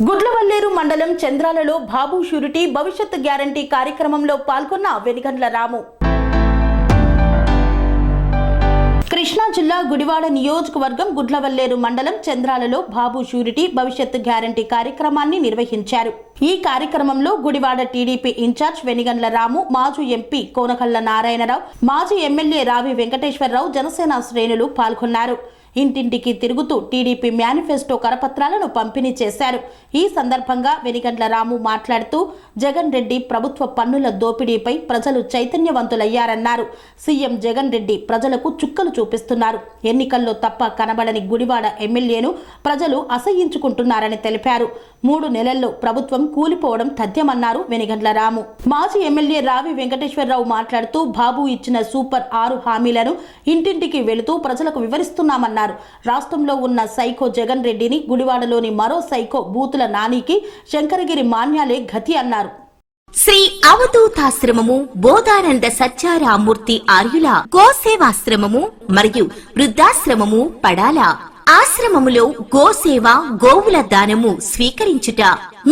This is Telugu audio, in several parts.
గుడ్లవల్లేరు మండలం చంద్రాలలో బాబు షూరిటీ భవిష్యత్ గ్యారంటీ కార్యక్రమంలో పాల్గొన్న వెనిగండ్ల రాము. కృష్ణా జిల్లా గుడివాడ నియోజకవర్గం గుడ్లవల్లేరు మండలం చంద్రాలలో బాబు షూరిటీ భవిష్యత్ గ్యారంటీ కార్యక్రమాన్ని నిర్వహించారు. ఈ కార్యక్రమంలో గుడివాడ టీడీపీ ఇన్ఛార్జ్ వెనిగండ్ల రాము, మాజీ ఎంపీ కోనకళ్ళ నారాయణరావు, మాజీ ఎమ్మెల్యే రావి వెంకటేశ్వరరావు, జనసేన శ్రేణులు పాల్గొన్నారు. ఇంటింటికి తిరుగుతూ టీడీపీ మేనిఫెస్టో కరపత్రాలను పంపిణీ చేశారు. ఈ సందర్భంగా వెనిగండ్ల రాము మాట్లాడుతూ జగన్ రెడ్డి ప్రభుత్వ పన్నుల దోపిడీపై ప్రజలు చైతన్యవంతులయ్యారన్నారు. సీఎం జగన్ రెడ్డి ప్రజలకు చుక్కలు చూపిస్తున్నారు. ఎన్నికల్లో తప్ప కనబడని గుడివాడ ఎమ్మెల్యేను ప్రజలు అసహ్యించుకుంటున్నారని తెలిపారు. 3 నెలల్లో ప్రభుత్వం కూలిపోవడం తథ్యమన్నారు వెనిగండ్ల రాము. మాజీ ఎమ్మెల్యే రావి వెంకటేశ్వరరావు మాట్లాడుతూ బాబు ఇచ్చిన సూపర్ 6 హామీలను ఇంటింటికి వెళుతూ ప్రజలకు వివరిస్తున్నామన్నారు. రాష్ట్రంలో ఉన్న సైకో జగన్ రెడ్డిని గుడివాడలోని మరో సైకో బూతుల నానికి శంకరగిరి మాన్యాలే గతి అన్నారు. శ్రీ అవధూతాశ్రమము బోధానంద సత్యారామూర్తి ఆర్యుల గోసేవాశ్రమము మరియు వృద్ధాశ్రమము పడాల ఆశ్రమములో గోసేవ గోవుల దానము స్వీకరించుట,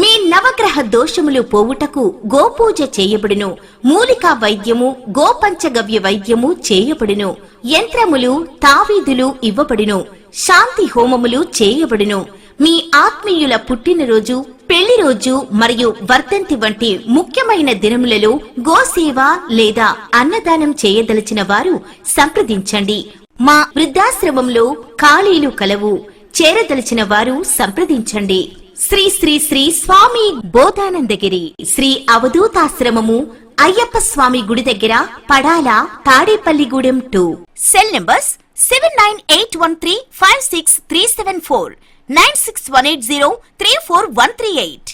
మీ నవగ్రహ దోషములు పోవుటకు గోపూజ చేయబడును, మూలికా వైద్యము గోపంచగవ్య వైద్యము చేయబడును, యంత్రములు తావీదులు ఇవ్వబడును, శాంతి హోమములు చేయబడును. మీ ఆత్మీయుల పుట్టినరోజు, పెళ్లి రోజు మరియు వర్ధంతి వంటి ముఖ్యమైన దినములలో గోసేవ లేదా అన్నదానం చేయదలిచిన వారు సంప్రదించండి. మా వృద్ధాశ్రమంలో ఖాళీలు కలవు. చేరదలిచిన వారు సంప్రదించండి. శ్రీ శ్రీ శ్రీ స్వామి బోధానందగిరి శ్రీ అవధూతాశ్రమము అయ్యప్ప స్వామి గుడి దగ్గర పడాల తాడేపల్లిగూడెం 2. Cell numbers 7981356374, 96180341138.